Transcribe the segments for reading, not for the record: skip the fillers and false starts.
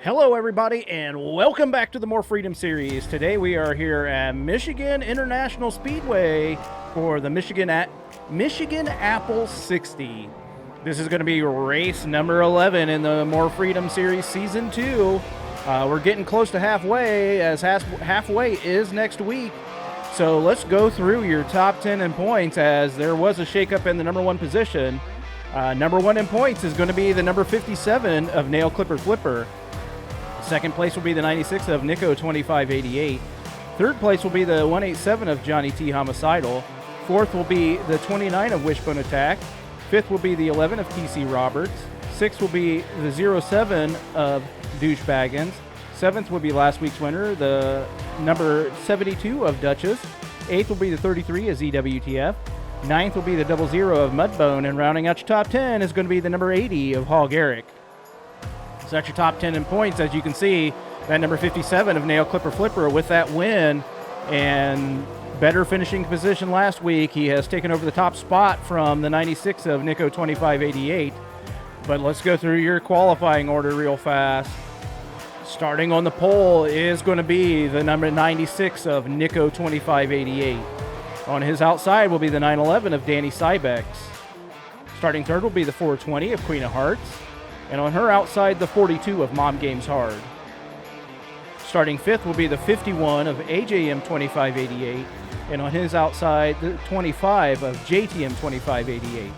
Hello, everybody, and welcome back to the More Freedom Series. Today we are here at Michigan International Speedway for the Michigan Apple 60. This is going to be race number 11 in the More Freedom Series Season 2. We're getting close to halfway, as halfway is next week. So let's go through your top 10 in points, as there was a shakeup in the number one position. Number one in points is going to be the number 57 of Nail Clipper Flipper. Second place will be the 96 of Nico 2588. Third place will be the 187 of Johnny T Homicidal. Fourth will be the 29 of Wishbone Attack. Fifth will be the 11 of TC Roberts. Sixth will be the 07 of Douchebaggins. Seventh will be last week's winner, the number 72 of Duchess. Eighth will be the 33 of ZWTF. Ninth will be the 00 of Mudbone, and rounding out your top 10 is going to be the number 80 of Hog Eric. So that's your top 10 in points. As you can see, that number 57 of Nail Clipper Flipper with that win and better finishing position last week. He has taken over the top spot from the 96 of Nico 2588. But let's go through your qualifying order real fast. Starting on the pole is going to be the number 96 of Nico 2588. On his outside will be the 911 of Danny Cybex. Starting third will be the 420 of Queen of Hearts. And on her outside, the 42 of Mom Games Hard. Starting fifth will be the 51 of AJM 2588. And on his outside, the 25 of JTM 2588.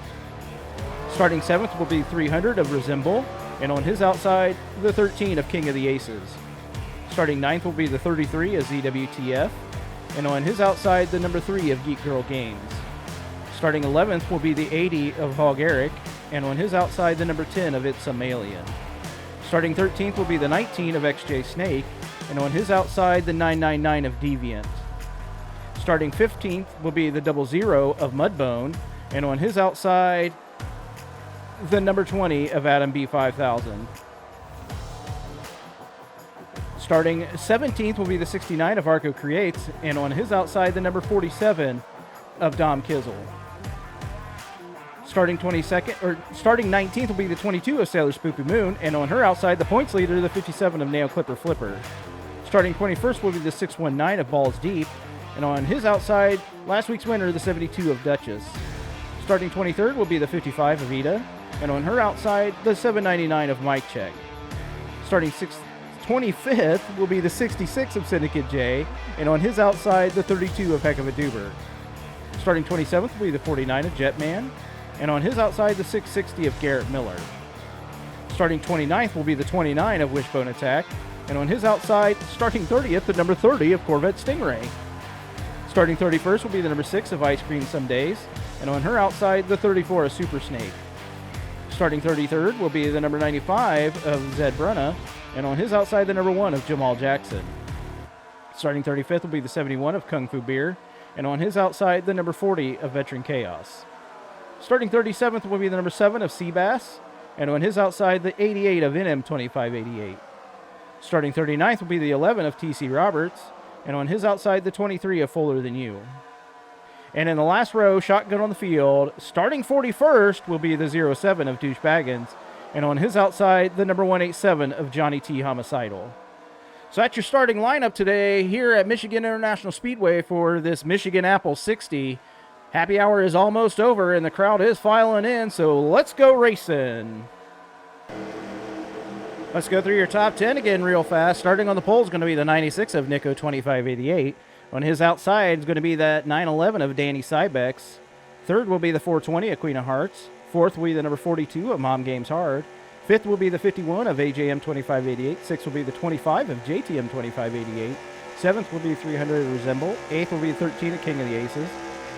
Starting seventh will be 300 of Resemble. And on his outside, the 13 of King of the Aces. Starting ninth will be the 33 of ZWTF. And on his outside, the number 3 of Geek Girl Games. Starting 11th will be the 80 of Hog Eric, and on his outside, the number 10 of It's Some Alien. Starting 13th will be the 19 of XJ Snake, and on his outside, the 999 of Deviant. Starting 15th will be the 00 of Mudbone, and on his outside, the number 20 of Adam B5000. Starting 17th will be the 69 of Arco Creates, and on his outside, the number 47 of Dom Kizzle. Starting 19th will be the 22 of Sailor Spoopy Moon, and on her outside, the points leader, the 57 of Nail Clipper Flipper. Starting 21st will be the 619 of Balls Deep, and on his outside, last week's winner, the 72 of Duchess. Starting 23rd will be the 55 of Ida, and on her outside, the 799 of Mike Check. Starting 25th will be the 66 of Syndicate J, and on his outside, the 32 of Heck of a Doober. Starting 27th will be the 49 of Jetman, and on his outside, the 660 of Garrett Miller. Starting 29th will be the 29 of Wishbone Attack, and on his outside, starting 30th, the number 30 of Corvette Stingray. Starting 31st will be the number 6 of Ice Cream Some Days, and on her outside, the 34 of Super Snake. Starting 33rd will be the number 95 of Zed Brunna, and on his outside, the number 1 of Jamal Jackson. Starting 35th will be the 71 of Kung Fu Beer, and on his outside, the number 40 of Veteran Chaos. Starting 37th will be the number 7 of Seabass, and on his outside, the 88 of NM 2588. Starting 39th will be the 11 of TC Roberts, and on his outside, the 23 of Fuller Than You. And in the last row, shotgun on the field, starting 41st will be the 07 of Douchebaggins, and on his outside, the number 187 of Johnny T Homicidal. So that's your starting lineup today here at Michigan International Speedway for this Michigan Apple 60. Happy hour is almost over, and the crowd is filing in, so let's go racing. Let's go through your top 10 again real fast. Starting on the pole is going to be the 96 of Nico 2588. On his outside is going to be that 911 of Danny Cybex. Third will be the 420 of Queen of Hearts. Fourth will be the number 42 of Mom Games Hard. Fifth will be the 51 of AJM 2588. Sixth will be the 25 of JTM 2588. Seventh will be 300 of Resemble. Eighth will be the 13 of King of the Aces.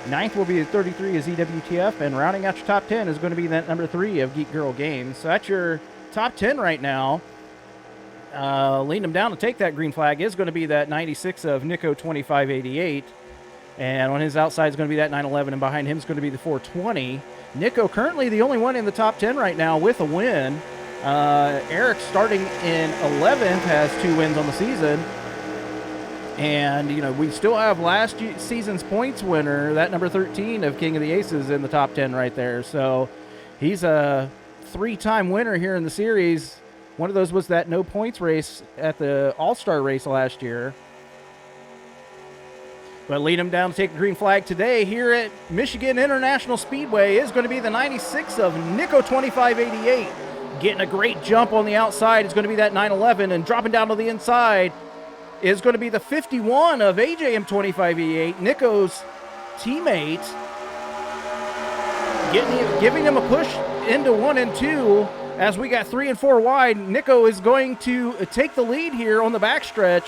Ninth will be the 33 of ZWTF. And rounding out your top 10 is going to be that number 3 of Geek Girl Games. So that's your top 10 right now. Leading them down to take that green flag is going to be that 96 of Nico 2588. And on his outside is going to be that 911. And behind him is going to be the 420. Nico currently the only one in the top 10 right now with a win. Eric starting in 11th has 2 wins on the season. And, you know, we still have last season's points winner, that number 13 of King of the Aces in the top 10 right there. So he's a 3-time winner here in the series. One of those was that no points race at the All-Star race last year. But lead him down to take the green flag today here at Michigan International Speedway is going to be the 96 of Nico 2588. Getting a great jump on the outside is going to be that 911, and dropping down to the inside is going to be the 51 of AJM 2588, Nico's teammate. Giving him a push into 1 and 2 as we got 3 and 4 wide. Nico is going to take the lead here on the backstretch.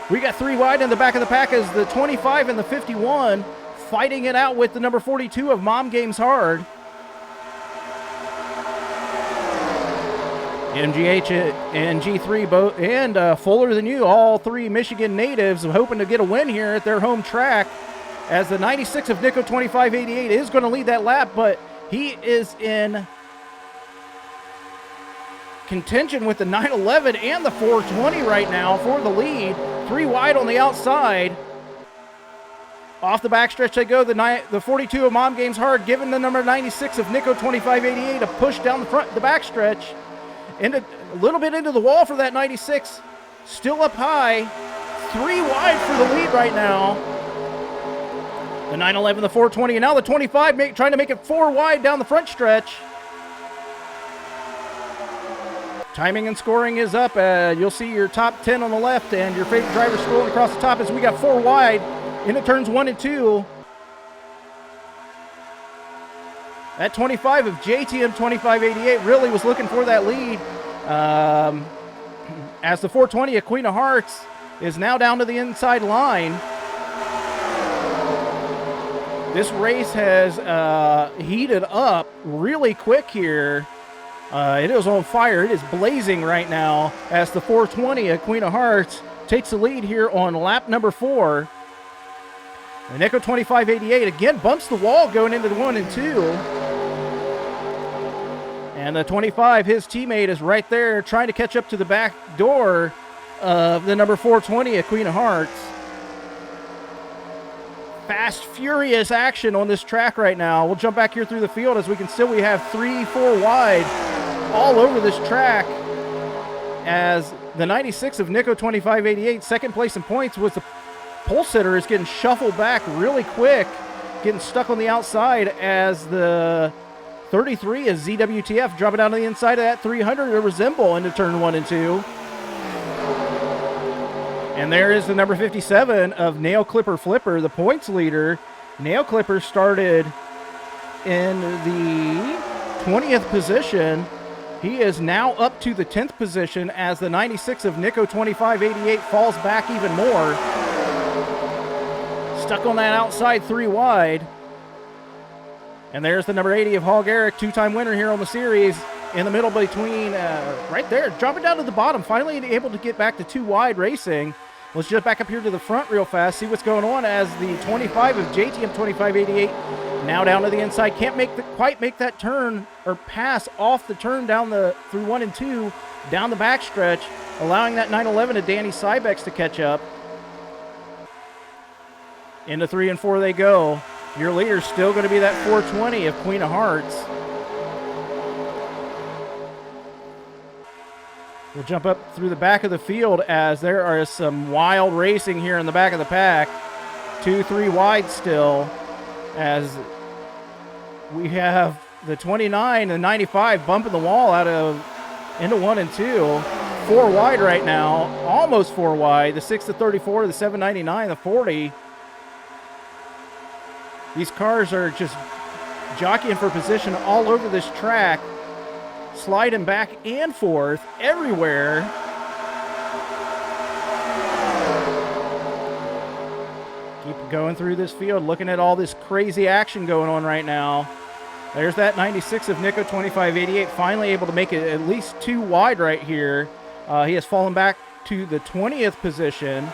We got 3 wide in the back of the pack as the 25 and the 51 fighting it out with the number 42 of Mom Games Hard. MGH and G3 both, and Fuller Than You, all 3 Michigan natives, hoping to get a win here at their home track, as the 96 of Nico 2588 is going to lead that lap, but he is in contention with the 911 and the 420 right now for the lead. 3 wide on the outside. Off the backstretch they go, the 42 of Mom Games Hard, giving the number 96 of Nico 2588 a push down the front, the backstretch. A little bit into the wall for that 96. Still up high. 3 wide for the lead right now. The 911, the 420, and now the 25 trying to make it 4 wide down the front stretch. Timing and scoring is up. You'll see your top 10 on the left and your favorite driver scrolling across the top as we got 4 wide into turns 1 and 2. That 25 of JTM 2588 really was looking for that lead. As the 420 of Queen of Hearts is now down to the inside line. This race has heated up really quick here. It is on fire. It is blazing right now as the 420 of Queen of Hearts takes the lead here on lap number 4. And Nico 2588 again bumps the wall going into the 1 and 2. And the 25, his teammate, is right there trying to catch up to the back door of the number 420 of Queen of Hearts. Fast, furious action on this track right now. We'll jump back here through the field as we have 3-4 wide all over this track, as the 96 of Nico 2588, second place in points, was the pole sitter, is getting shuffled back really quick, getting stuck on the outside, as the 33 is ZWTF dropping down to the inside of that 300 to resemble into turn 1 and 2. And there is the number 57 of Nail Clipper Flipper, the points leader. Nail Clipper started in the 20th position. He is now up to the 10th position as the 96 of Nico 2588 falls back even more. Stuck on that outside 3 wide. And there's the number 80 of Hall Garrick, 2-time winner here on the series, in the middle between, right there, dropping down to the bottom, finally able to get back to 2 wide racing. Let's jump back up here to the front real fast, see what's going on, as the 25 of JTM 2588 now down to the inside. Can't quite make that turn or pass off the turn down through 1 and 2, down the backstretch, allowing that 911 of Danny Cybex to catch up. Into 3 and 4 they go. Your leader's still going to be that 420 of Queen of Hearts. We'll jump up through the back of the field as there is some wild racing here in the back of the pack. 2-3 wide still, as we have the 29 and 95 bumping the wall into 1 and 2. 4 wide right now, almost 4 wide. The 6 to 34, the 799, the 40. These cars are just jockeying for position all over this track, sliding back and forth everywhere. Keep going through this field, looking at all this crazy action going on right now. There's that 96 of Nico 2588, finally able to make it at least 2 wide right here. He has fallen back to the 20th position.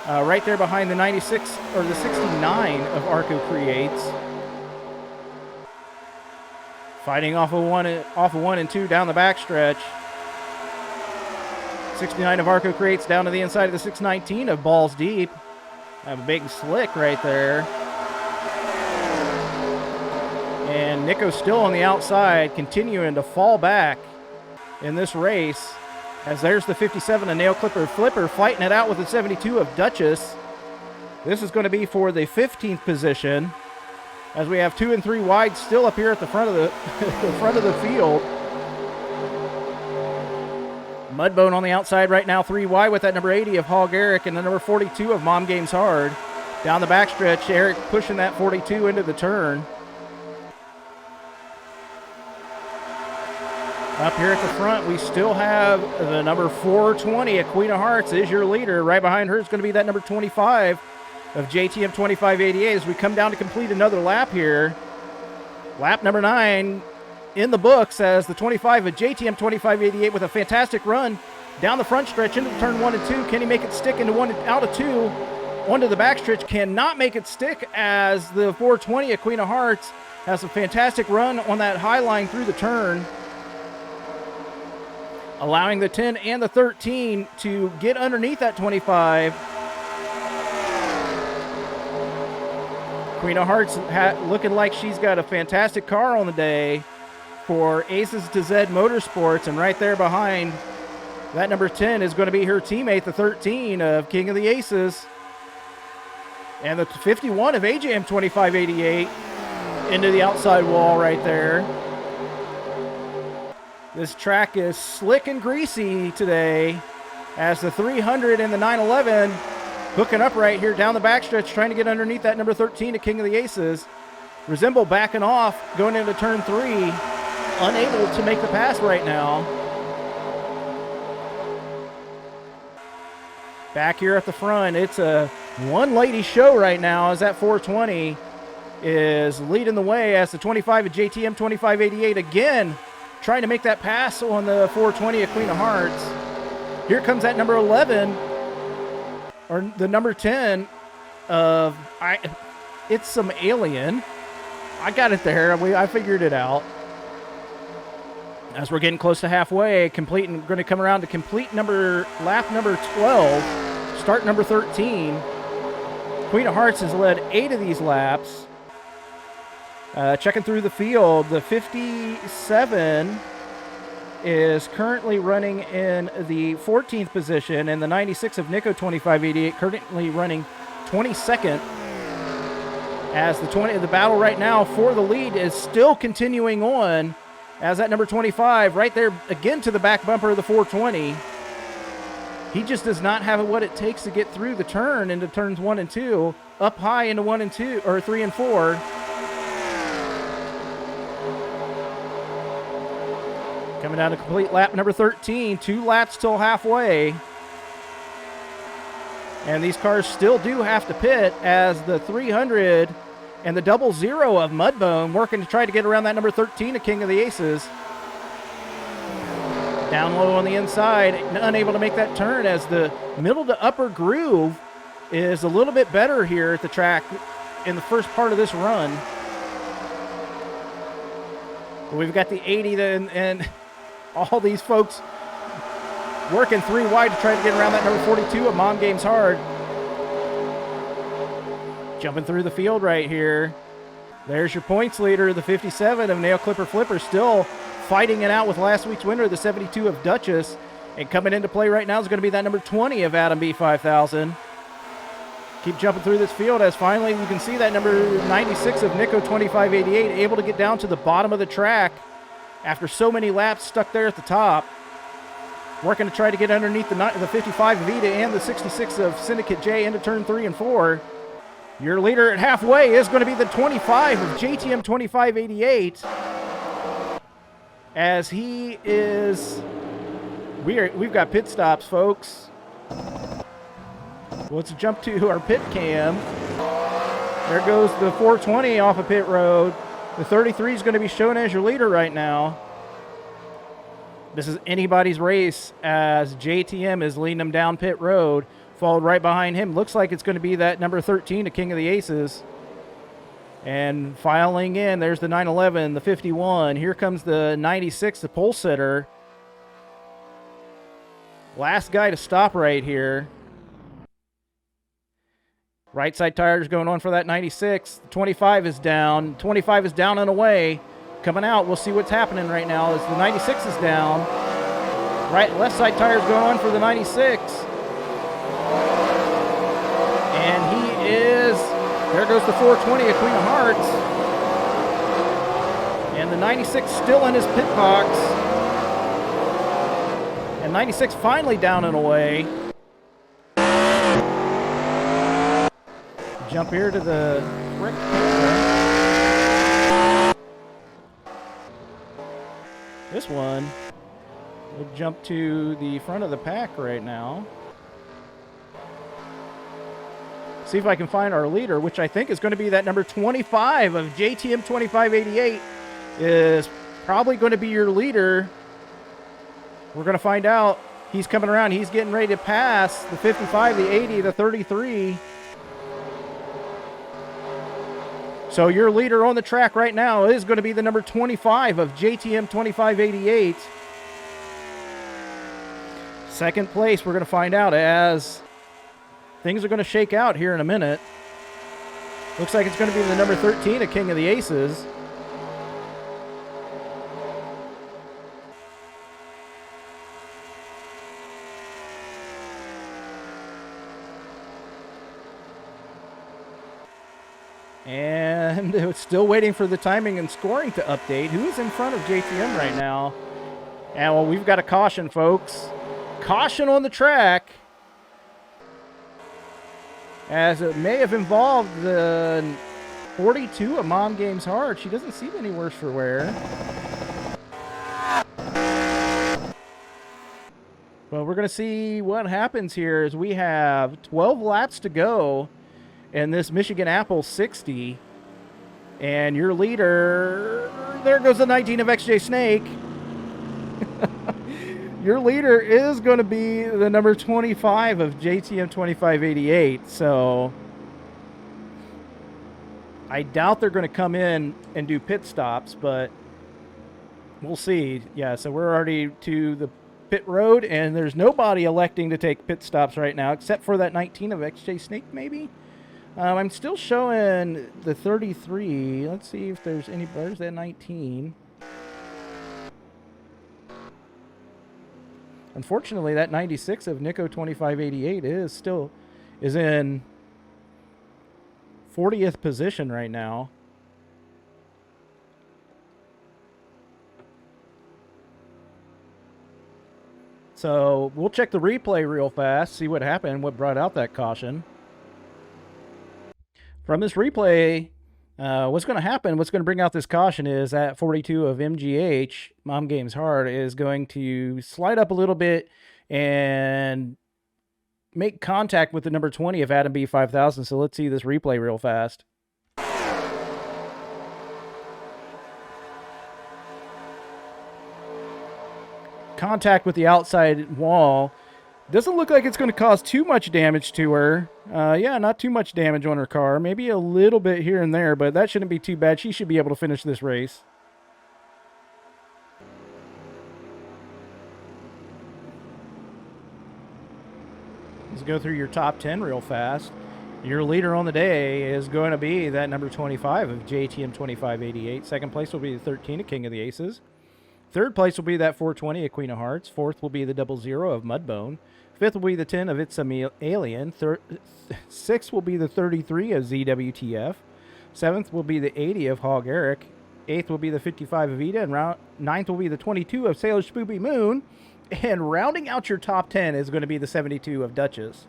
Right there behind the 96 or the 69 of Arco Creates. Fighting off of 1 and 2 down the backstretch. 69 of Arco Creates down to the inside of the 619 of Balls Deep. Have a big slick right there. And Nico's still on the outside, continuing to fall back. in this race. As there's the 57 of Nail Clipper Flipper fighting it out with the 72 of Duchess. This is going to be for the 15th position, as we have 2 and 3 wide still up here at the front of the the front of the field. Mudbone on the outside right now, 3 wide with that number 80 of Hog Eric and the number 42 of Mom Games Hard. Down the backstretch, Eric pushing that 42 into the turn. Up here at the front, we still have the number 420 at Queen of Hearts is your leader. Right behind her is going to be that number 25 of JTM 2588 as we come down to complete another lap here. Lap number 9 in the books as the 25 of JTM 2588 with a fantastic run down the front stretch into turn 1 and 2. Can he make it stick into 1 out of 2? Onto the backstretch, cannot make it stick as the 420 at Queen of Hearts has a fantastic run on that high line through the turn, allowing the 10 and the 13 to get underneath that 25. Queen of Hearts looking like she's got a fantastic car on the day for Aces to Z Motorsports, and right there behind that number 10 is going to be her teammate, the 13 of King of the Aces, and the 51 of AJM 2588 into the outside wall right there. This track is slick and greasy today as the 300 and the 911 hooking up right here down the backstretch, trying to get underneath that number 13 of King of the Aces. Resemble backing off, going into turn 3, unable to make the pass right now. Back here at the front, it's a one-lady show right now as that 420 is leading the way as the 25 of JTM 2588 again trying to make that pass on the 420 of Queen of Hearts. Here comes that number 11, or the number 10 of, it's some alien. I got it there. I figured it out. As we're getting close to halfway, going to come around to complete lap number 12, start number 13. Queen of Hearts has led 8 of these laps. Checking through the field, the 57 is currently running in the 14th position, and the 96 of Nico 2588 currently running 22nd. As the battle right now for the lead is still continuing on, as that number 25 right there again to the back bumper of the 420. He just does not have what it takes to get through the turn into turns 1 and 2, up high into 1 and 2 or 3 and 4. Coming down to complete lap number 13, 2 laps till halfway. And these cars still do have to pit as the 300 and the 00 of Mudbone working to try to get around that number 13 of King of the Aces. Down low on the inside, unable to make that turn as the middle to upper groove is a little bit better here at the track in the first part of this run. We've got the 80 and all these folks working 3 wide to try to get around that number 42 of Mom Games Hard. Jumping through the field right here. There's your points leader, the 57 of Nail Clipper Flipper, still fighting it out with last week's winner, the 72 of Duchess. And coming into play right now is going to be that number 20 of Adam B5000. Keep jumping through this field as finally you can see that number 96 of Nico 2588 able to get down to the bottom of the track after so many laps stuck there at the top. Working to try to get underneath the 55 of Vita and the 66 of Syndicate J into turn 3 and 4. Your leader at halfway is going to be the 25 of JTM 2588. As he is, we've got pit stops, folks. Let's jump to our pit cam. There goes the 420 off of pit road. The 33 is going to be shown as your leader right now. This is anybody's race as JTM is leading them down pit road. Followed right behind him. Looks like it's going to be that number 13 to King of the Aces. And filing in, there's the 911, the 51. Here comes the 96, the pole sitter. Last guy to stop right here. Right side tires going on for that 96. 25 is down. 25 is down and away. Coming out, we'll see what's happening right now as the 96 is down. Right, left side tire's going on for the 96. And he is, there goes the 420 of Queen of Hearts. And the 96 still in his pit box. And 96 finally down and away. Jump here to the correct camera. This one, we'll jump to the front of the pack right now. See if I can find our leader, which I think is going to be that number 25 of JTM 2588 is probably going to be your leader. We're going to find out. He's coming around. He's getting ready to pass the 55, the 80, the 33. So your leader on the track right now is going to be the number 25 of JTM 2588. Second place, we're going to find out as things are going to shake out here in a minute. Looks like it's going to be the number 13 of King of the Aces. And it's still waiting for the timing and scoring to update. Who is in front of JTM right now? And well, we've got a caution, folks. Caution on the track, as it may have involved the 42 of Mom Games Hard. She doesn't seem any worse for wear. Well, we're going to see what happens here as we have 12 laps to go in this Michigan Apple 60. And your leader, there goes the 19 of XJ Snake. Your leader is going to be the number 25 of JTM 2588. So I doubt they're going to come in and do pit stops, but we'll see. Yeah, so we're already to the pit road, and there's nobody electing to take pit stops right now except for that 19 of XJ Snake, maybe. I'm still showing the 33. Let's see if there's any. There's that 19. Unfortunately, that 96 of Nico 2588 is in 40th position right now. So we'll check the replay real fast, see what happened, what brought out that caution. From this replay, what's going to happen, what's going to bring out this caution is that 42 of MGH, Mom Games Hard, is going to slide up a little bit and make contact with the number 20 of Adam B 5000. So let's see this replay real fast. Contact with the outside wall. Doesn't look like it's going to cause too much damage to her. Yeah, not too much damage on her car. Maybe a little bit here and there, but that shouldn't be too bad. She should be able to finish this race. Let's go through your top 10 real fast. Your leader on the day is going to be that number 25 of JTM 2588. Second place will be the 13 of King of the Aces. Third place will be that 420 of Queen of Hearts. Fourth will be the 00 of Mudbone. Fifth will be the 10 of It's a Alien. Sixth will be the 33 of ZWTF. Seventh will be the 80 of Hog Eric. Eighth will be the 55 of Ida. And ninth will be the 22 of Sailor Spoopy Moon. And rounding out your top 10 is going to be the 72 of Duchess.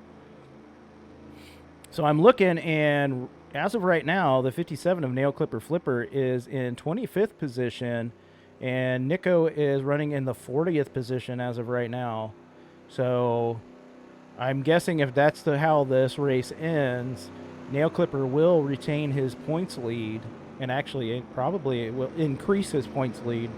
So I'm looking, and as of right now, the 57 of Nail Clipper Flipper is in 25th position. And Nico is running in the 40th position as of right now. So I'm guessing if that's how this race ends, Nail Clipper will retain his points lead. And actually, it probably will increase his points lead.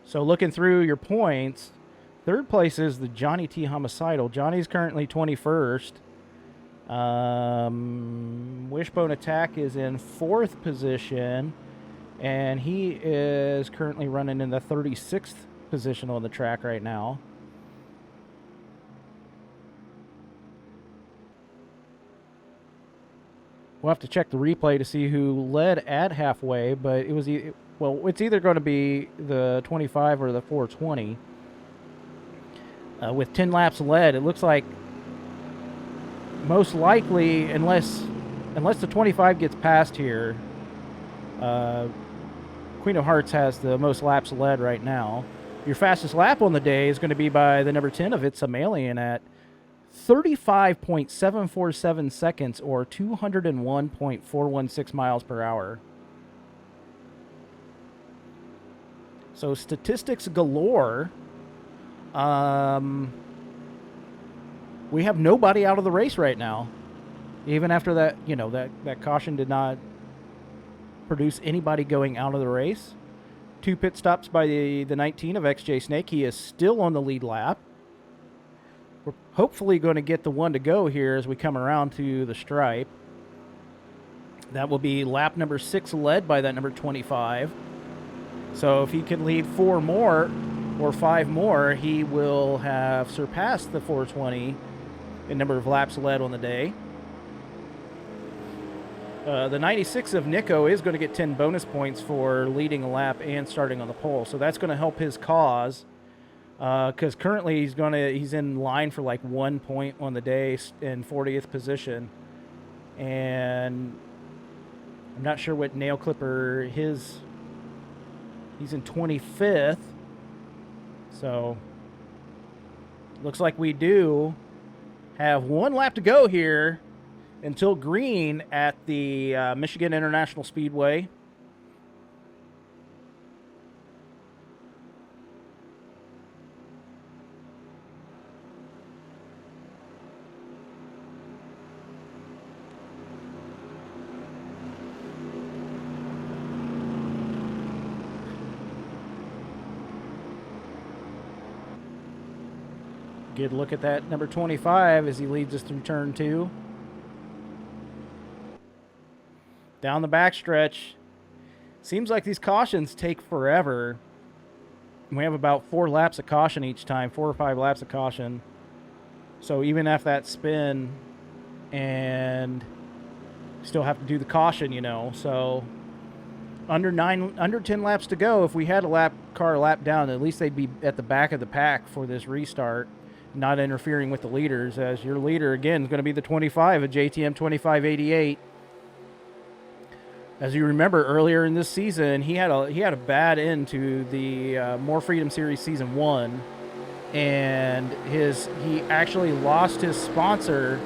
So looking through your points, third place is the Johnny T. Homicidal. Johnny's currently 21st. Wishbone Attack is in 4th position, and he is currently running in the 36th position on the track right now. We'll have to check the replay to see who led at halfway, but it was, well, it's either going to be the 25 or the 420. With 10 laps led, it looks like most likely, unless the 25 gets past here, Queen of Hearts has the most laps led right now. Your fastest lap on the day is going to be by the number 10 of It's a Malian at 35.747 seconds, or 201.416 miles per hour. So statistics galore. We have nobody out of the race right now. Even after that, you know, that caution did not produce anybody going out of the race. 2 pit stops by the 19 of XJ Snake. He is still on the lead lap. We're hopefully going to get the one to go here as we come around to the stripe. That will be lap number 6 led by that number 25. So if he can lead 4 more or 5 more, he will have surpassed the 420 in number of laps led on the day. The 96 of Nico is going to get 10 bonus points for leading a lap and starting on the pole. So that's going to help his cause. Because currently he's in line for like 1 point on the day in 40th position, and I'm not sure what nail clipper he's in 25th. So looks like we do have 1 lap to go here until green at the Michigan International Speedway. Good look at that number 25 as he leads us through turn 2. Down the backstretch. Seems like these cautions take forever. We have about 4 laps of caution each time, 4 or 5 laps of caution. So even after that spin, and still have to do the caution, you know. So under 10 laps to go, if we had a car lap down, at least they'd be at the back of the pack for this restart, not interfering with the leaders, as your leader, again, is going to be the 25 of JTM 2588. As you remember, earlier in this season, he had a bad end to the More Freedom Series Season 1, and he actually lost his sponsor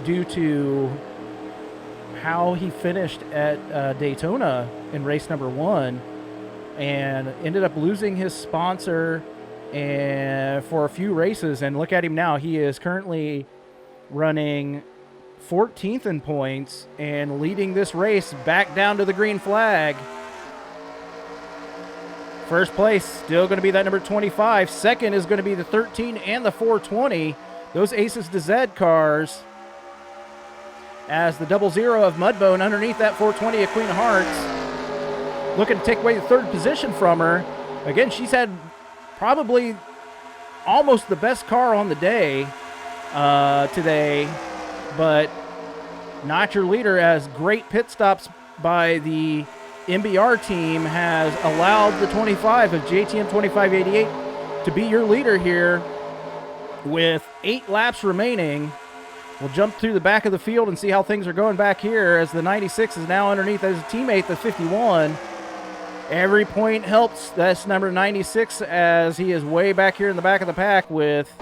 due to how he finished at Daytona in race number 1, and ended up losing his sponsor and for a few races. And look at him now. He is currently running 14th in points and leading this race back down to the green flag. First place still going to be that number 25. Second is going to be the 13 and the 420. Those Aces to Z cars, as the 00 of Mudbone underneath that 420 of Queen of Hearts, looking to take away the 3rd position from her. Again, she's had probably almost the best car on the day today, but not your leader, as great pit stops by the MBR team has allowed the 25 of JTM 2588 to be your leader here with 8 laps remaining. We'll jump through the back of the field and see how things are going back here, as the 96 is now underneath as a teammate, the 51. Every point helps. That's number 96, as he is way back here in the back of the pack with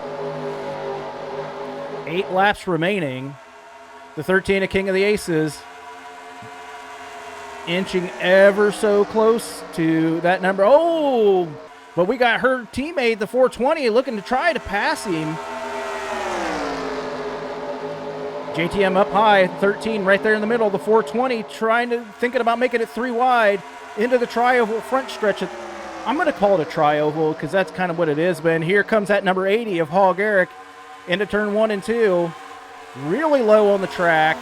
8 laps remaining. The 13 of King of the Aces inching ever so close to that number. Oh, but we got her teammate, the 420, looking to try to pass him. JTM up high, 13 right there in the middle. The 420 thinking about making it 3 wide into the tri-oval front stretch. I'm going to call it a tri-oval because that's kind of what it is. But here comes that number 80 of Hall Garrick into turn 1 and 2. Really low on the track.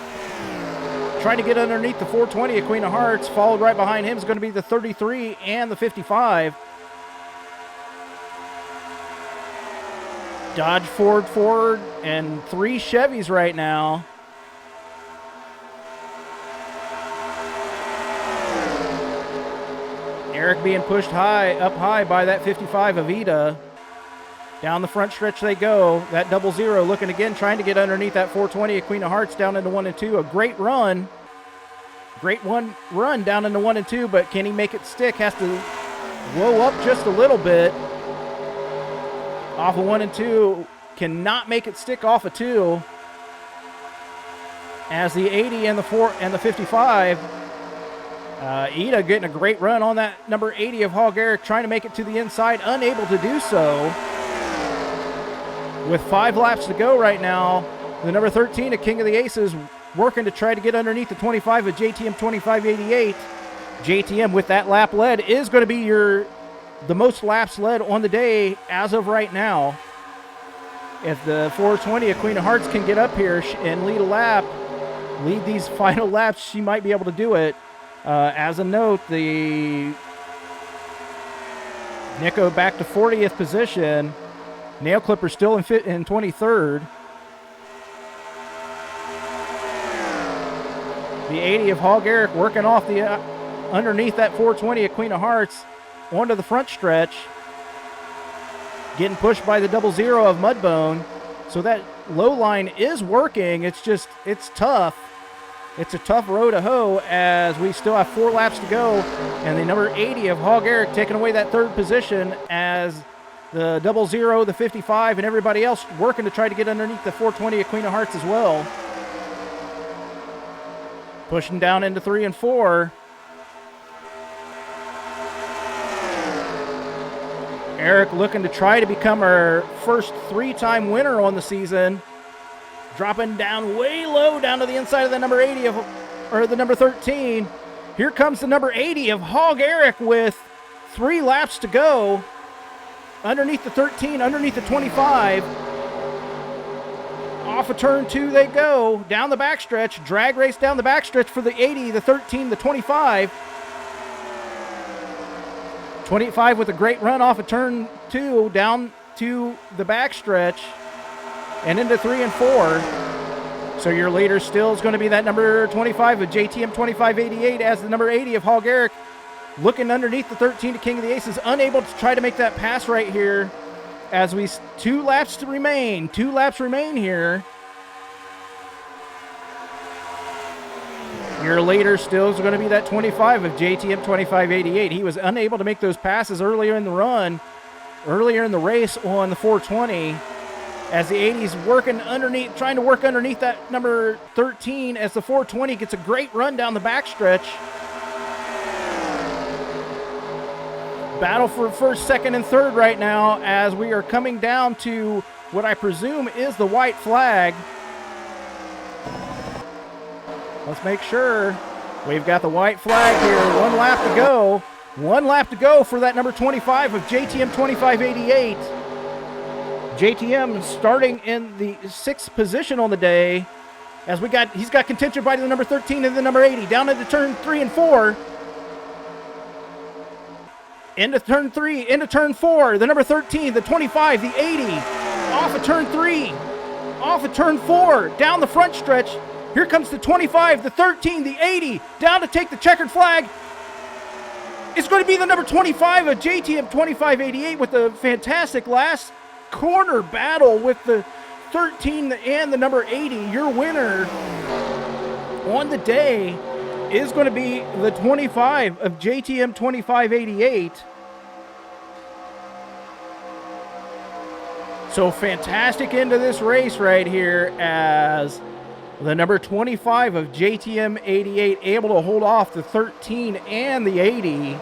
Trying to get underneath the 420 of Queen of Hearts. Followed right behind him is going to be the 33 and the 55. Dodge Ford, and 3 Chevys right now. Eric being pushed up high by that 55 Avita. Down the front stretch they go. That 00 looking again, trying to get underneath that 420 at Queen of Hearts down into 1 and 2. A great run. Great run down into 1 and 2, but can he make it stick? Has to blow up just a little bit. Off of 1 and 2. Cannot make it stick off of 2. As the 80 and the 55. Ida getting a great run on that number 80 of Hall Garrick, trying to make it to the inside, unable to do so. With 5 laps to go right now, the number 13 of King of the Aces working to try to get underneath the 25 of JTM 2588. JTM with that lap led is going to be the most laps led on the day as of right now. If the 420 of Queen of Hearts can get up here and lead these final laps, she might be able to do it. As a note, the Nico back to 40th position. Nail Clipper still in 23rd. The 80 of Hall Garrick working off the underneath that 420 of Queen of Hearts onto the front stretch. Getting pushed by the 00 of Mudbone. So that low line is working. It's tough. It's a tough row to hoe as we still have 4 laps to go. And the number 80 of Hall Garrick taking away that 3rd position as the 00, the 55, and everybody else working to try to get underneath the 420 of Queen of Hearts as well. Pushing down into 3 and 4. Eric looking to try to become our first 3-time winner on the season. Dropping down way low down to the inside of the number 80 or the number 13. Here comes the number 80 of Hall Garrick with 3 laps to go. Underneath the 13, underneath the 25. Off of turn 2 they go. Down the backstretch. Drag race down the backstretch for the 80, the 13, the 25. 25 with a great run off of turn 2 down to the backstretch and into 3 and 4. So your leader still is going to be that number 25 of JTM 2588 as the number 80 of Hall Garrick. Looking underneath the 13 to King of the Aces, unable to try to make that pass right here as 2 laps remain. 2 laps remain here. Your leader still is going to be that 25 of JTM 2588. He was unable to make those passes earlier in the race on the 420 as the 80's working underneath, trying to work underneath that number 13 as the 420 gets a great run down the backstretch. Battle for first, second, and third right now as we are coming down to what I presume is the white flag. Let's make sure. We've got the white flag here. 1 lap to go. 1 lap to go for that number 25 of JTM 2588. JTM starting in the 6th position on the day as he's got contention by the number 13 and the number 80. Down into turn 3 and 4. Into turn 3, into turn 4, the number 13, the 25, the 80, off of turn 3, off of turn 4, down the front stretch. Here comes the 25, the 13, the 80, down to take the checkered flag. It's going to be the number 25 of JTM 2588 with a fantastic last corner battle with the 13 and the number 80. Your winner on the day is going to be the 25 of JTM 2588. So fantastic end to this race right here as the number 25 of JTM 88 able to hold off the 13 and the 80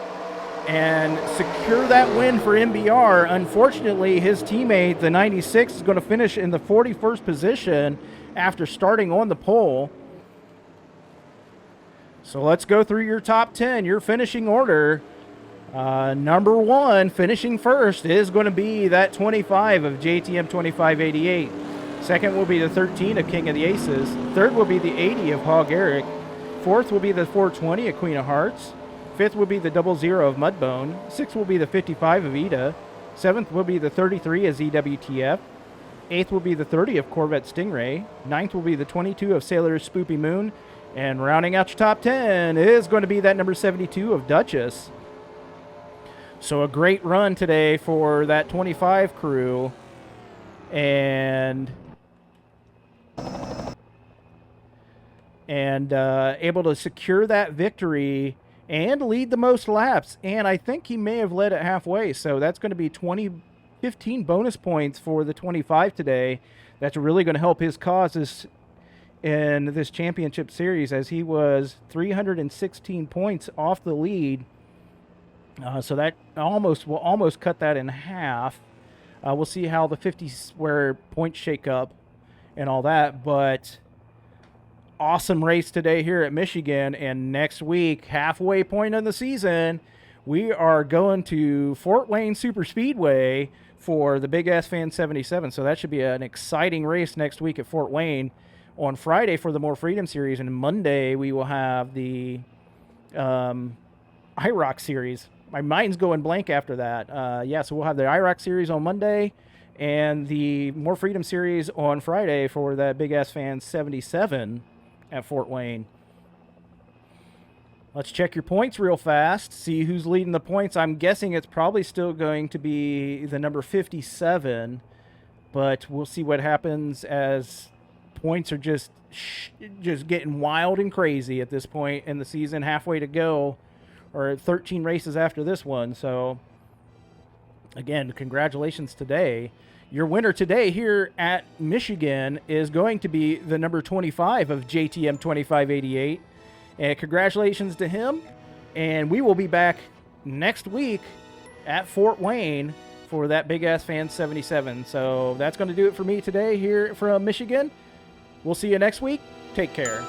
and secure that win for MBR. Unfortunately, his teammate, the 96, is going to finish in the 41st position after starting on the pole. So let's go through your top 10, your finishing order. Number 1, finishing first, is going to be that 25 of JTM 2588. Second will be the 13 of King of the Aces. Third will be the 80 of Hall Garrick. Fourth will be the 420 of Queen of Hearts. Fifth will be the 00 of Mudbone. Sixth will be the 55 of Ida. Seventh will be the 33 of ZWTF. 8th will be the 30 of Corvette Stingray. 9th will be the 22 of Sailor Spoopy Moon. And rounding out your top 10 is going to be that number 72 of Duchess. So a great run today for that 25 crew. And able to secure that victory and lead the most laps. And I think he may have led it halfway. So that's going to be 15 bonus points for the 25 today. That's really going to help his causes in this championship series, as he was 316 points off the lead. So that will almost cut that in half. We'll see how the 50 square points shake up and all that. But awesome race today here at Michigan. And next week, halfway point of the season, we are going to Fort Wayne Super Speedway for the Big Ass Fan 77. So that should be an exciting race next week at Fort Wayne. On Friday for the More Freedom Series, and Monday we will have the IROC Series. My mind's going blank after that. So we'll have the IROC Series on Monday and the More Freedom Series on Friday for that Big Ass Fan 77 at Fort Wayne. Let's check your points real fast, see who's leading the points. I'm guessing it's probably still going to be the number 57, but we'll see what happens as points are just getting wild and crazy at this point in the season, halfway to go, or 13 races after this one. So again, congratulations today. Your winner today here at Michigan is going to be the number 25 of JTM 2588, and congratulations to him. And we will be back next week at Fort Wayne for that Big Ass Fan 77. So that's going to do it for me today here from Michigan. We'll see you next week. Take care.